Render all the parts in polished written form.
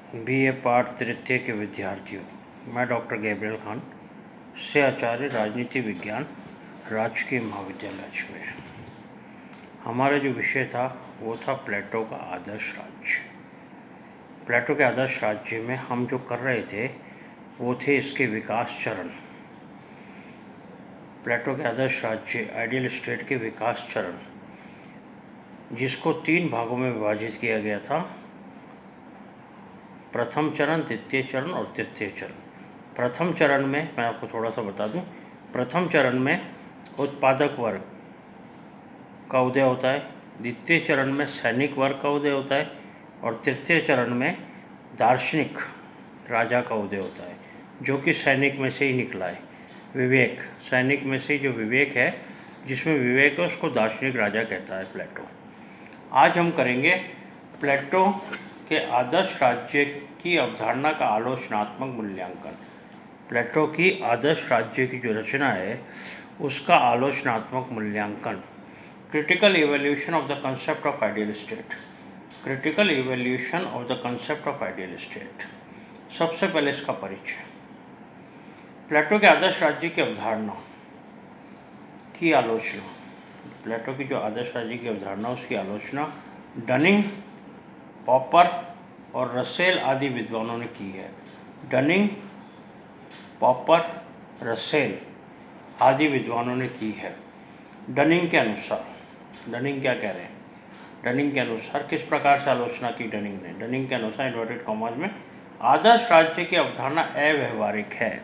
BA पाठ तृतीय के विद्यार्थियों, मैं डॉक्टर गैब्रियल खान से आचार्य राजनीति विज्ञान राजकीय महाविद्यालय अजमेर। हमारा जो विषय था वो था प्लेटो का आदर्श राज्य। प्लेटो के आदर्श राज्य में हम जो कर रहे थे वो थे इसके विकास चरण। प्लेटो के आदर्श राज्य आइडियल स्टेट के विकास चरण, जिसको 3 भागों में विभाजित किया गया था: प्रथम चरण, द्वितीय चरण और तृतीय चरण। प्रथम चरण में मैं आपको थोड़ा सा बता दूं, प्रथम चरण में उत्पादक वर्ग का उदय होता है, द्वितीय चरण में सैनिक वर्ग का उदय होता है और तृतीय चरण में दार्शनिक राजा का उदय होता है, जो कि सैनिक में से ही निकला है। विवेक, सैनिक में से जो विवेक है, जिसमें विवेक है, उसको दार्शनिक राजा कहता है प्लेटो। आज हम करेंगे प्लेटो के आदर्श राज्य की अवधारणा का आलोचनात्मक मूल्यांकन। प्लेटो की आदर्श राज्य की जो रचना है उसका आलोचनात्मक मूल्यांकन। Critical evaluation of the concept of ideal state. Critical evaluation of the concept of ideal state. सबसे पहले इसका परिचय। प्लेटो के आदर्श राज्य की अवधारणा की आलोचना। प्लेटो की जो आदर्श राज्य की अवधारणा उसकी आलोचना डनिंग, पॉपर और रसेल आदि विद्वानों ने की है। डनिंग, पॉपर, रसेल आदि विद्वानों ने की है। डनिंग के अनुसार, डनिंग क्या कह रहे हैं? डनिंग के अनुसार किस प्रकार से आलोचना की डनिंग ने? डनिंग के अनुसार इन्वर्टेड कॉमास में आदर्श राज्य की अवधारणा अव्यवहारिक है।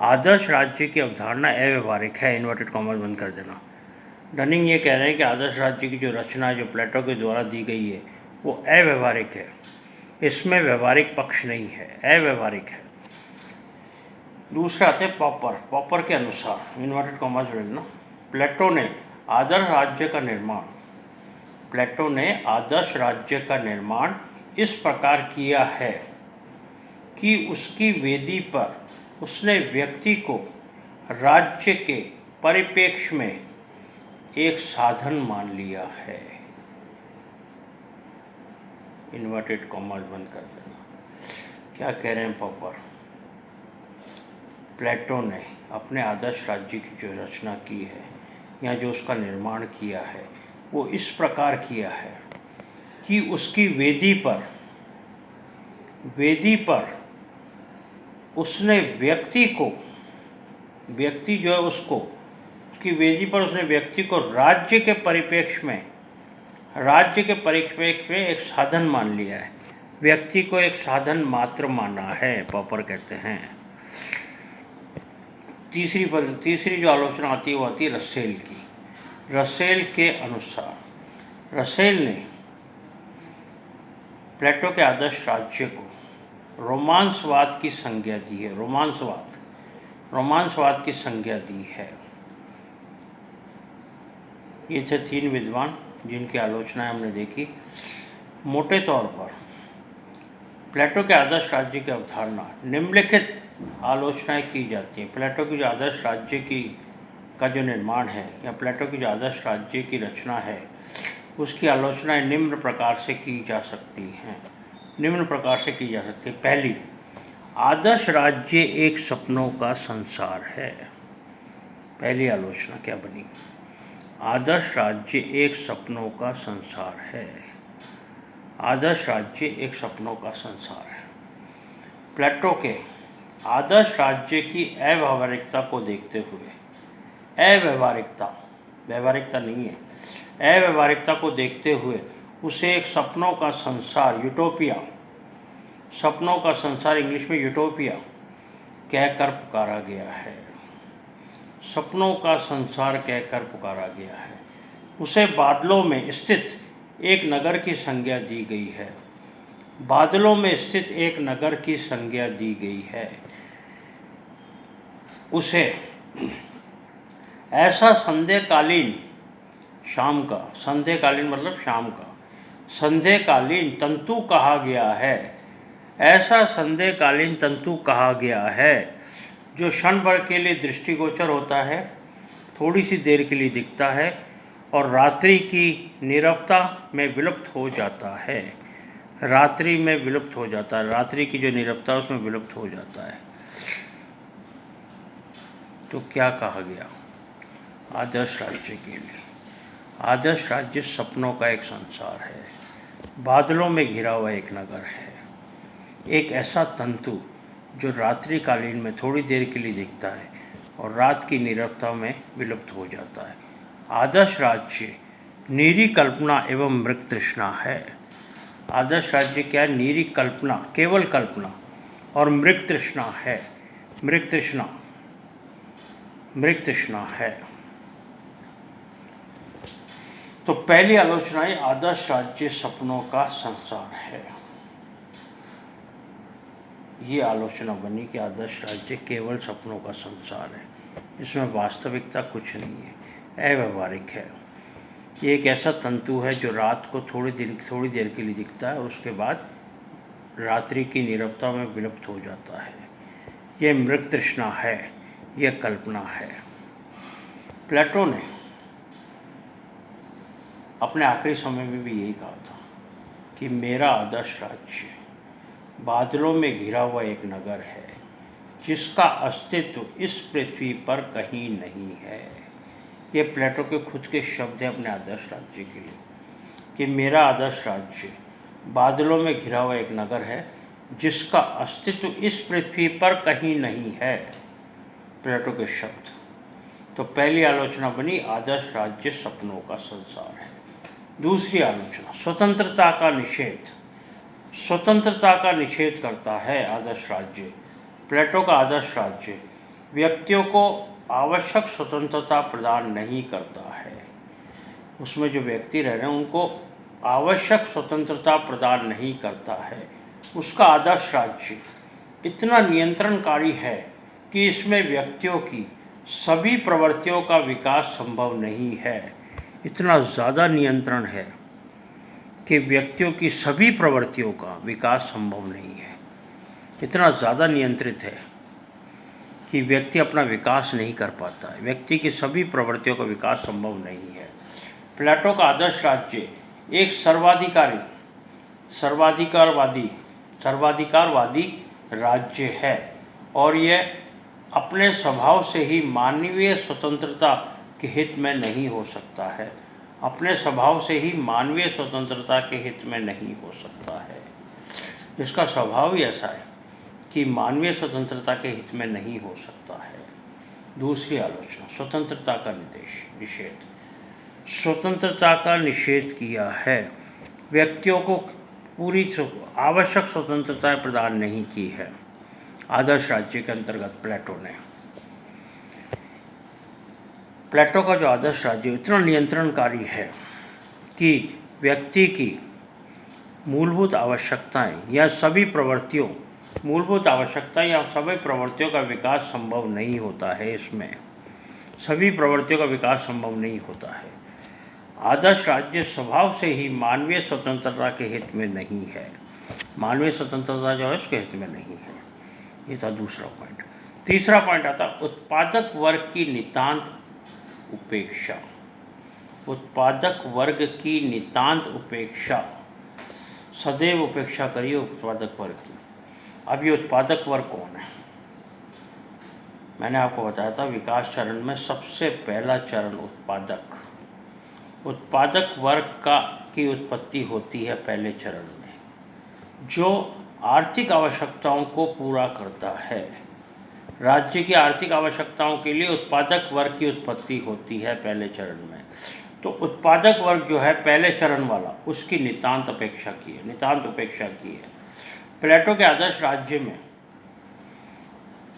आदर्श राज्य की अवधारणा अव्यवहारिक है, इन्वर्टेड कॉमास बंद कर देना। डनिंग ये कह रहे हैं कि आदर्श राज्य की जो रचना जो प्लेटो के द्वारा दी गई है वो अव्यवहारिक है, इसमें व्यवहारिक पक्ष नहीं है, अव्यवहारिक है। दूसरा आते हैं पॉपर। पॉपर के अनुसार इन्वर्टेड कॉमास में लेना, प्लेटो ने आदर्श राज्य का निर्माण, प्लेटो ने आदर्श राज्य का निर्माण इस प्रकार किया है कि उसकी वेदी पर उसने व्यक्ति को राज्य के परिप्रेक्ष्य में एक साधन मान लिया है। इन्वर्टेड कॉमास बंद कर देना। क्या कह रहे हैं पॉपर? प्लेटो ने अपने आदर्श राज्य की जो रचना की है या जो उसका निर्माण किया है वो इस प्रकार किया है कि उसकी वेदी पर उसने व्यक्ति को, व्यक्ति जो है उसको, उसकी वेदी पर उसने व्यक्ति को राज्य के परिप्रेक्ष्य में एक साधन मान लिया है। व्यक्ति को एक साधन मात्र माना है, पॉपर कहते हैं। तीसरी जो आलोचना आती है वो आती है रसेल की। रसेल के अनुसार, रसेल ने प्लेटो के आदर्श राज्य को रोमांसवाद की संज्ञा दी है। रोमांसवाद की संज्ञा दी है। ये थे 3 विद्वान जिनकी आलोचनाएं हमने देखी। मोटे तौर पर प्लेटो के आदर्श राज्य की अवधारणा निम्नलिखित आलोचनाएं की जाती हैं। प्लेटो की जो आदर्श राज्य का जो निर्माण है या प्लेटो की जो आदर्श राज्य की रचना है उसकी आलोचनाएं निम्न प्रकार से की जा सकती हैं। पहली, आदर्श राज्य एक सपनों का संसार है। पहली आलोचना क्या बनी? आदर्श राज्य एक सपनों का संसार है। आदर्श राज्य एक सपनों का संसार है। प्लेटो के आदर्श राज्य की अव्यवहारिकता को देखते हुए, व्यवहारिकता नहीं है, अव्यवहारिकता को देखते हुए उसे एक सपनों का संसार, यूटोपिया, सपनों का संसार इंग्लिश में यूटोपिया कहकर पुकारा गया है। सपनों का संसार कहकर पुकारा गया है। उसे बादलों में स्थित एक नगर की संज्ञा दी गई है। बादलों में स्थित एक नगर की संज्ञा दी गई है। उसे ऐसा संध्याकालीन, शाम का, संध्याकालीन मतलब शाम का, संध्याकालीन तंतु कहा गया है। ऐसा संध्याकालीन तंतु कहा गया है जो क्षण भर के लिए दृष्टिगोचर होता है, थोड़ी सी देर के लिए दिखता है और रात्रि की नीरवता में विलुप्त हो जाता है। रात्रि में विलुप्त हो जाता है, रात्रि की जो निरवता है उसमें विलुप्त हो जाता है। तो क्या कहा गया आदर्श राज्य के लिए? आदर्श राज्य सपनों का एक संसार है, बादलों में घिरा हुआ एक नगर है, एक ऐसा तंतु जो रात्रिकालीन में थोड़ी देर के लिए दिखता है और रात की नीरवता में विलुप्त हो जाता है। आदर्श राज्य नीरी कल्पना एवं मृग तृष्णा है। आदर्श राज्य क्या है? नीरी कल्पना, केवल कल्पना, और मृग तृष्णा है। मृग तृष्णा है। तो पहली आलोचना है, आदर्श राज्य सपनों का संसार है। ये आलोचना बनी कि आदर्श राज्य केवल सपनों का संसार है, इसमें वास्तविकता कुछ नहीं है, अव्यवहारिक है। ये एक ऐसा तंतु है जो रात को थोड़ी देर के लिए दिखता है और उसके बाद रात्रि की नीरवता में विलुप्त हो जाता है। ये मृग तृष्णा है, यह कल्पना है। प्लेटो ने अपने आखिरी समय में भी यही कहा था कि मेरा आदर्श राज्य बादलों में घिरा हुआ एक नगर है जिसका अस्तित्व इस पृथ्वी पर कहीं नहीं है। ये प्लेटो के खुद के शब्द हैं अपने आदर्श राज्य के लिए कि मेरा आदर्श राज्य बादलों में घिरा हुआ एक नगर है जिसका अस्तित्व इस पृथ्वी पर कहीं नहीं है। प्लेटो के शब्द। तो पहली आलोचना बनी आदर्श राज्य सपनों का संसार है। दूसरी आलोचना स्वतंत्रता का निषेध। स्वतंत्रता का निषेध करता है आदर्श राज्य। प्लेटो का आदर्श राज्य व्यक्तियों को आवश्यक स्वतंत्रता प्रदान नहीं करता है। उसमें जो व्यक्ति रह रहे हैं उनको आवश्यक स्वतंत्रता प्रदान नहीं करता है। उसका आदर्श राज्य इतना नियंत्रणकारी है कि इसमें व्यक्तियों की सभी प्रवृत्तियों का विकास संभव नहीं है। इतना ज़्यादा नियंत्रण है कि व्यक्तियों की सभी प्रवृत्तियों का विकास संभव नहीं है। इतना ज़्यादा नियंत्रित है कि व्यक्ति अपना विकास नहीं कर पाता है। व्यक्ति की सभी प्रवृत्तियों का विकास संभव नहीं है। प्लेटो का आदर्श राज्य एक सर्वाधिकारवादी राज्य है और यह अपने स्वभाव से ही मानवीय स्वतंत्रता के हित में नहीं हो सकता है। अपने स्वभाव से ही मानवीय स्वतंत्रता के हित में नहीं हो सकता है। जिसका स्वभाव ही ऐसा है कि मानवीय स्वतंत्रता के हित में नहीं हो सकता है। दूसरी आलोचना स्वतंत्रता का निषेध। स्वतंत्रता का निषेध किया है। व्यक्तियों को पूरी आवश्यक स्वतंत्रता प्रदान नहीं की है आदर्श राज्य के अंतर्गत प्लेटो ने। प्लेटो का जो आदर्श राज्य इतना नियंत्रणकारी है कि व्यक्ति की मूलभूत आवश्यकताएं या सभी प्रवृत्तियों का विकास संभव नहीं होता है। इसमें सभी प्रवृत्तियों का विकास संभव नहीं होता है। आदर्श राज्य स्वभाव से ही मानवीय स्वतंत्रता के हित में नहीं है। मानवीय स्वतंत्रता जो है उसके हित में नहीं है। ये था दूसरा पॉइंट। तीसरा पॉइंट आता उत्पादक वर्ग की नितांत उपेक्षा। उत्पादक वर्ग की नितांत उपेक्षा। सदैव उपेक्षा करिए उत्पादक वर्ग की। अब ये उत्पादक वर्ग कौन है? मैंने आपको बताया था विकास चरण में सबसे पहला चरण उत्पादक वर्ग की उत्पत्ति होती है पहले चरण में, जो आर्थिक आवश्यकताओं को पूरा करता है। राज्य की आर्थिक आवश्यकताओं के लिए उत्पादक वर्ग की उत्पत्ति होती है पहले चरण में। तो उत्पादक वर्ग जो है पहले चरण वाला, उसकी नितांत उपेक्षा की है। प्लेटो के आदर्श राज्य में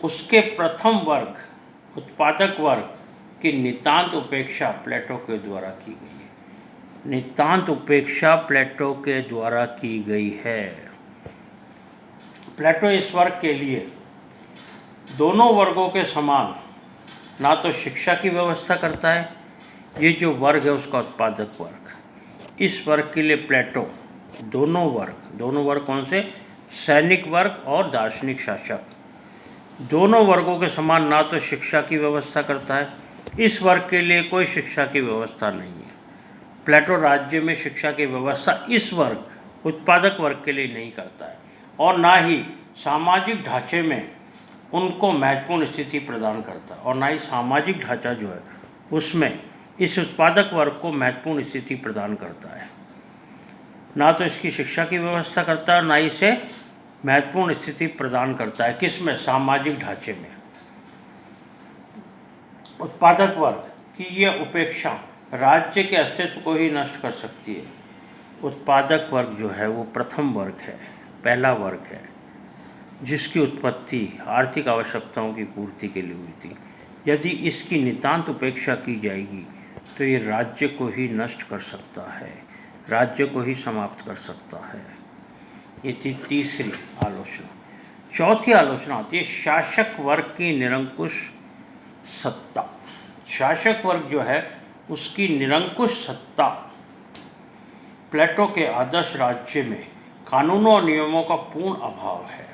उसके प्रथम वर्ग उत्पादक वर्ग की नितांत उपेक्षा प्लेटो के द्वारा की गई है। नितांत उपेक्षा प्लेटो के द्वारा की गई है। प्लेटो इस वर्ग के लिए दोनों वर्गों के समान ना तो शिक्षा की व्यवस्था करता है, ये जो वर्ग है उसका उत्पादक वर्ग, इस वर्ग के लिए प्लेटो दोनों वर्ग कौन से? सैनिक वर्ग और दार्शनिक शासक, दोनों वर्गों के समान ना तो शिक्षा की व्यवस्था करता है, इस वर्ग के लिए कोई शिक्षा की व्यवस्था नहीं है। प्लेटो राज्य में शिक्षा की व्यवस्था इस वर्ग उत्पादक वर्ग के लिए नहीं करता है, और ना ही सामाजिक ढांचे में उनको महत्वपूर्ण स्थिति प्रदान करता है, और ना ही सामाजिक ढांचा जो है उसमें इस उत्पादक वर्ग को महत्वपूर्ण स्थिति प्रदान करता है। ना तो इसकी शिक्षा की व्यवस्था करता है, ना ही इसे महत्वपूर्ण स्थिति प्रदान करता है। किसमें? सामाजिक ढांचे में। उत्पादक वर्ग की यह उपेक्षा राज्य के अस्तित्व को ही नष्ट कर सकती है। उत्पादक वर्ग जो है वो प्रथम वर्ग है, पहला वर्ग है, जिसकी उत्पत्ति आर्थिक आवश्यकताओं की पूर्ति के लिए हुई थी। यदि इसकी नितांत उपेक्षा की जाएगी तो ये राज्य को ही नष्ट कर सकता है, राज्य को ही समाप्त कर सकता है। ये थी तीसरी आलोचना। चौथी आलोचना आती है शासक वर्ग की निरंकुश सत्ता। शासक वर्ग जो है उसकी निरंकुश सत्ता प्लेटो के आदर्श राज्य में कानूनों और नियमों का पूर्ण अभाव है।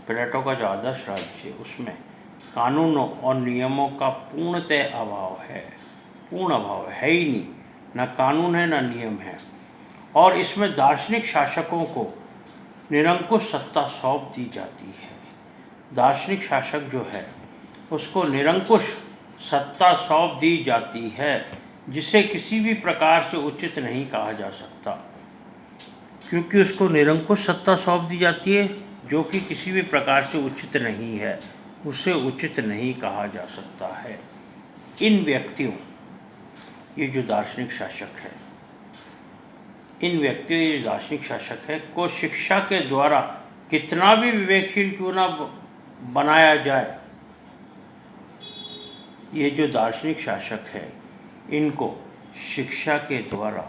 प्लेटो का जो आदर्श राज्य उसमें कानूनों और नियमों का पूर्णतः अभाव है, पूर्ण अभाव है ही नहीं, ना कानून है ना नियम है। और इसमें दार्शनिक शासकों को निरंकुश सत्ता सौंप दी जाती है। दार्शनिक शासक जो है उसको निरंकुश सत्ता सौंप दी जाती है, जिसे किसी भी प्रकार से उचित नहीं कहा जा सकता, क्योंकि उसको निरंकुश सत्ता सौंप दी जाती है जो कि किसी भी प्रकार से उचित नहीं है, उसे उचित नहीं कहा जा सकता है। इन व्यक्तियों, ये जो दार्शनिक शासक है, इन व्यक्तियों, ये दार्शनिक शासक है को शिक्षा के द्वारा कितना भी विवेकशील क्यों ना बनाया जाए, ये जो दार्शनिक शासक है इनको शिक्षा के द्वारा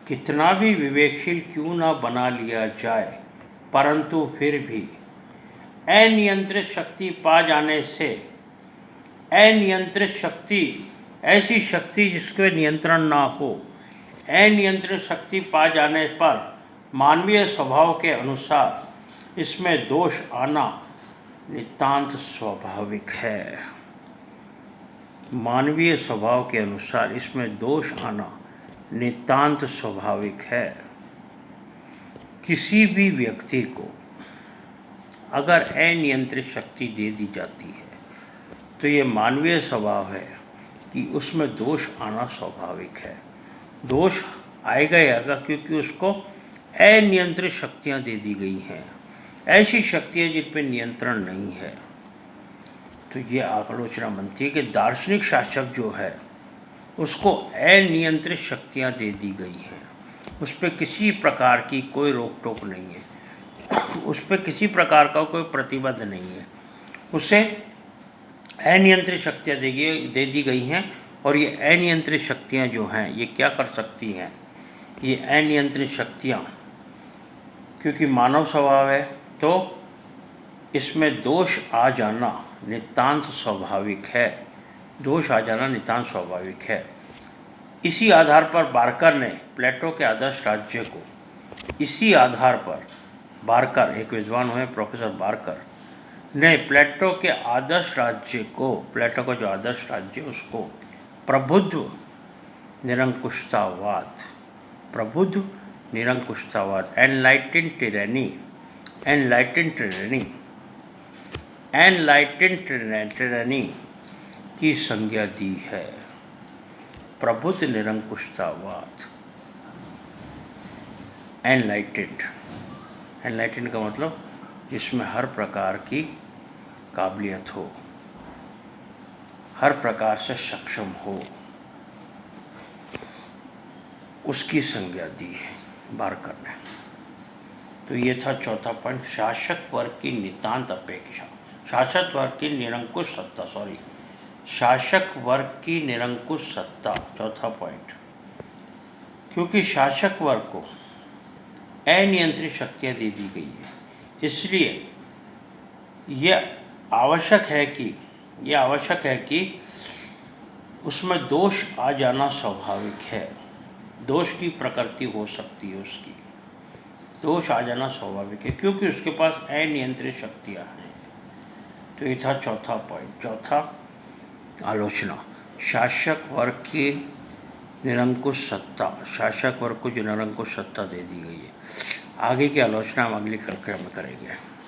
कितना भी विवेकशील क्यों ना बना लिया जाए, परंतु फिर भी अनियंत्रित शक्ति पा जाने से, अनियंत्रित शक्ति, ऐसी शक्ति जिसके नियंत्रण ना हो, अनियंत्रित शक्ति पा जाने पर मानवीय स्वभाव के अनुसार इसमें दोष आना नितांत स्वाभाविक है। मानवीय स्वभाव के अनुसार इसमें दोष आना नितांत स्वाभाविक है। किसी भी व्यक्ति को अगर अनियंत्रित शक्ति दे दी जाती है तो ये मानवीय स्वभाव है कि उसमें दोष आना स्वाभाविक है। दोष आएगा ही आएगा, क्योंकि उसको अनियंत्रित शक्तियाँ दे दी गई हैं, ऐसी शक्तियाँ जिन पर नियंत्रण नहीं है। तो ये आलोचना बनती है कि दार्शनिक शासक जो है उसको अनियंत्रित शक्तियाँ दे दी गई हैं, उस पर किसी प्रकार की कोई रोक टोक नहीं है, उस पर किसी प्रकार का कोई प्रतिबंध नहीं है, उसे अनियंत्रित शक्तियाँ दे दी गई हैं। और ये अनियंत्रित शक्तियाँ जो हैं ये क्या कर सकती हैं? ये अनियंत्रित शक्तियाँ, क्योंकि मानव स्वभाव है तो इसमें दोष आ जाना नितांत स्वाभाविक है, दोष आ जाना नितांत स्वाभाविक है। इसी आधार पर बार्कर ने प्लेटो के आदर्श राज्य को, इसी आधार पर बार्कर, एक विद्वान हुए प्रोफेसर बार्कर ने प्लेटो के आदर्श राज्य को, प्लेटो का जो आदर्श राज्य उसको प्रबुद्ध निरंकुशतावाद, प्रबुद्ध निरंकुशतावाद, एनलाइटेंड टिरैनी, एनलाइटेंड टिरैनी, एनलाइटेंड टिरैनी की संज्ञा दी है। प्रबुद्ध निरंकुशतावाद, एनलाइटेंड, एनलाइटेंड का मतलब जिसमें हर प्रकार की काबिलियत हो, हर प्रकार से सक्षम हो, उसकी संज्ञा दी है बार्कर ने। तो ये था चौथा पॉइंट, शासक वर्ग की नितांत अपेक्षा, शासक वर्ग की निरंकुश सत्ता, शासक वर्ग की निरंकुश सत्ता, चौथा पॉइंट। क्योंकि शासक वर्ग को अनियंत्रित शक्तियाँ दे दी गई है, इसलिए यह आवश्यक है कि उसमें दोष आ जाना स्वाभाविक है, दोष की प्रकृति हो सकती है, उसकी दोष आ जाना स्वाभाविक है, क्योंकि उसके पास अनियंत्रित शक्तियाँ हैं। तो ये था चौथा पॉइंट, चौथा आलोचना, शासक वर्ग की निरंकुश सत्ता, शासक वर्ग को जो निरंकुश सत्ता दे दी गई है। आगे की आलोचना हम अगली कक्षा में करेंगे।